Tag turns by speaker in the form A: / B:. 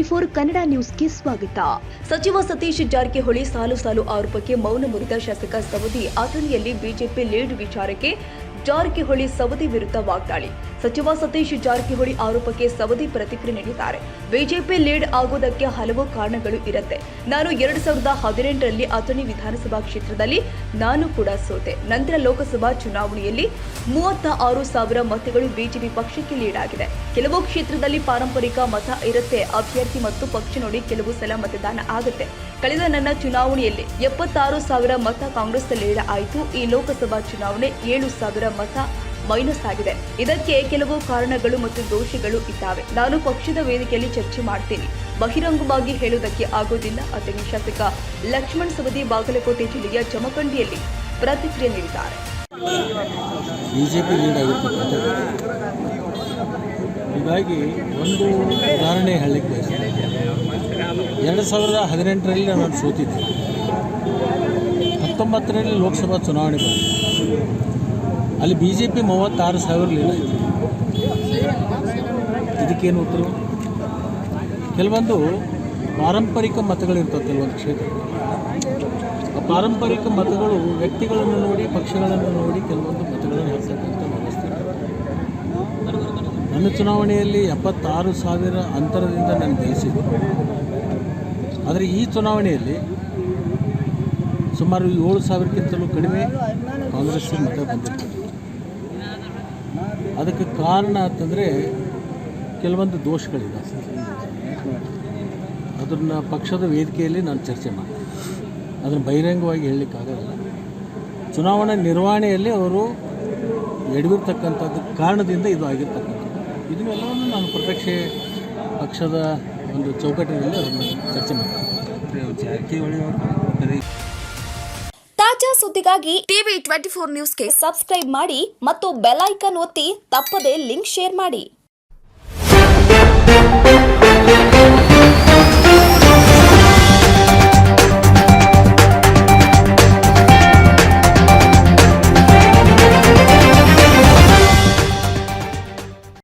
A: ವಿ24 ಕನ್ನಡ ನ್ಯೂಸ್ಗೆ ಸ್ವಾಗತ. ಸಚಿವ ಸತೀಶ್ ಜಾರಕಿಹೊಳಿ ಸಾಲು ಆರೋಪಕ್ಕೆ ಮೌನ ಮುರಿದ ಶಾಸಕ ಸವದಿ ಅಥಣಿಯಲ್ಲಿ ಬಿಜೆಪಿ ಲೀಡ್ ವಿಚಾರಕ್ಕೆ ಜಾರಕಿಹೊಳಿ ಸವದಿ ವಿರುದ್ಧ ವಾಗ್ದಾಳಿ. ಸಚಿವ ಸತೀಶ್ ಜಾರಕಿಹೊಳಿ ಆರೋಪಕ್ಕೆ ಸವದಿ ಪ್ರತಿಕ್ರಿಯೆ ನೀಡಿದ್ದಾರೆ. ಬಿಜೆಪಿ ಲೀಡ್ ಆಗೋದಕ್ಕೆ ಹಲವು ಕಾರಣಗಳು ಇರುತ್ತೆ. ನಾನು 2018ರಲ್ಲಿ ಅಥಣಿ ವಿಧಾನಸಭಾ ಕ್ಷೇತ್ರದಲ್ಲಿ ನಾನು ಕೂಡ ಸೋತೆ. ನಂತರ ಲೋಕಸಭಾ ಚುನಾವಣೆಯಲ್ಲಿ 36,000 ಮತಗಳು ಬಿಜೆಪಿ ಪಕ್ಷಕ್ಕೆ ಲೀಡ್ ಆಗಿದೆ. ಕೆಲವು ಕ್ಷೇತ್ರದಲ್ಲಿ ಪಾರಂಪರಿಕ ಮತ ಇರುತ್ತೆ, ಅಭ್ಯರ್ಥಿ ಮತ್ತು ಪಕ್ಷ ನೋಡಿ ಕೆಲವು ಸಲ ಮತದಾನ ಆಗುತ್ತೆ. ಕಳೆದ ನನ್ನ ಚುನಾವಣೆಯಲ್ಲಿ 76,000 ಮತ ಕಾಂಗ್ರೆಸ್ ಲೀಡ್ ಆಯಿತು. ಈ ಲೋಕಸಭಾ ಚುನಾವಣೆ 7,000 ಮತ ಮೈನಸ್ ಆಗಿದೆ. ಇದಕ್ಕೆ ಕೆಲವು ಕಾರಣಗಳು ಮತ್ತು ದೋಷಗಳು ಇದ್ದಾವೆ. ನಾನು ಪಕ್ಷದ ವೇದಿಕೆಯಲ್ಲಿ ಚರ್ಚೆ ಮಾಡ್ತೀನಿ, ಬಹಿರಂಗವಾಗಿ ಹೇಳುವುದಕ್ಕೆ ಆಗೋದಿಲ್ಲ. ಅಥಣಿ ಶಾಸಕ ಲಕ್ಷ್ಮಣ್ ಸವದಿ ಬಾಗಲಕೋಟೆ ಜಿಲ್ಲೆಯ ಜಮಖಂಡಿಯಲ್ಲಿ ಪ್ರತಿಕ್ರಿಯೆ ನೀಡಿದ್ದಾರೆ.
B: ಬಿಜೆಪಿ ಲೀಡ್ ಆಗಿರ್ತಕ್ಕಂಥದ್ದು, ಹೀಗಾಗಿ ಒಂದು ಉದಾಹರಣೆ ಹೇಳಲಿಕ್ಕೆ ಬಯಸ್ತೀನಿ. 2018ರಲ್ಲಿ ನಾನು ಸೋತಿದ್ದೆ. 19ರಲ್ಲಿ ಲೋಕಸಭಾ ಚುನಾವಣೆ ಬಂತು. ಅಲ್ಲಿ ಬಿಜೆಪಿ 36,000 ಲೀಡ್ ಆಯಿತು. ಇದಕ್ಕೇನು ಉತ್ತರ? ಕೆಲವೊಂದು ಪಾರಂಪರಿಕ ಮತಗಳಿರ್ತವೆ ಕೆಲವೊಂದು ಕ್ಷೇತ್ರ. ಆ ಪಾರಂಪರಿಕ ಮತಗಳು ವ್ಯಕ್ತಿಗಳನ್ನು ನೋಡಿ, ಪಕ್ಷಗಳನ್ನು ನೋಡಿ ಕೆಲವೊಂದು ಮತಗಳನ್ನು ಹಾಕ್ತಕ್ಕಂಥ ವ್ಯವಸ್ಥೆ. ನನ್ನ ಚುನಾವಣೆಯಲ್ಲಿ 76,000 ಅಂತರದಿಂದ ನಾನು ಗೆಲ್ಲಿಸಿದ್ದು. ಆದರೆ ಈ ಚುನಾವಣೆಯಲ್ಲಿ ಸುಮಾರು 7,000ಕ್ಕಿಂತಲೂ ಕಡಿಮೆ ಕಾಂಗ್ರೆಸ್ ಮತ ಬಂದಿರ್ತದೆ. ಅದಕ್ಕೆ ಕಾರಣ ಅಂತಂದರೆ ಕೆಲವೊಂದು ದೋಷಗಳಿದೆ. ಅದನ್ನು ಪಕ್ಷದ ವೇದಿಕೆಯಲ್ಲಿ ನಾನು ಚರ್ಚೆ ಮಾಡ್ತೀನಿ. ಅದನ್ನು ಬಹಿರಂಗವಾಗಿ ಹೇಳಲಿಕ್ಕಾಗೋಲ್ಲ. ಚುನಾವಣಾ ನಿರ್ವಹಣೆಯಲ್ಲಿ ಅವರು ಎಡವಿರ್ತಕ್ಕಂಥದ್ದು ಕಾರಣದಿಂದ ಇದು ಆಗಿರ್ತಕ್ಕಂಥದ್ದು. ಇದನ್ನೆಲ್ಲವನ್ನು ನಾನು ಪಕ್ಷದ ಒಂದು ಚೌಕಟ್ಟಿನಲ್ಲಿ ಅದನ್ನು ಚರ್ಚೆ ಮಾಡ್ತೀನಿ.
C: ತಾಜಾ ಸುದ್ದಿಗಾಗಿ TV24 ನ್ಯೂಸ್ಗೆ ಸಬ್ಸ್ಕ್ರೈಬ್ ಮಾಡಿ ಮತ್ತು ಬೆಲ್ ಐಕಾನ್ ಒತ್ತಿ ತಪ್ಪದೇ ಲಿಂಕ್ ಶೇರ್ ಮಾಡಿ.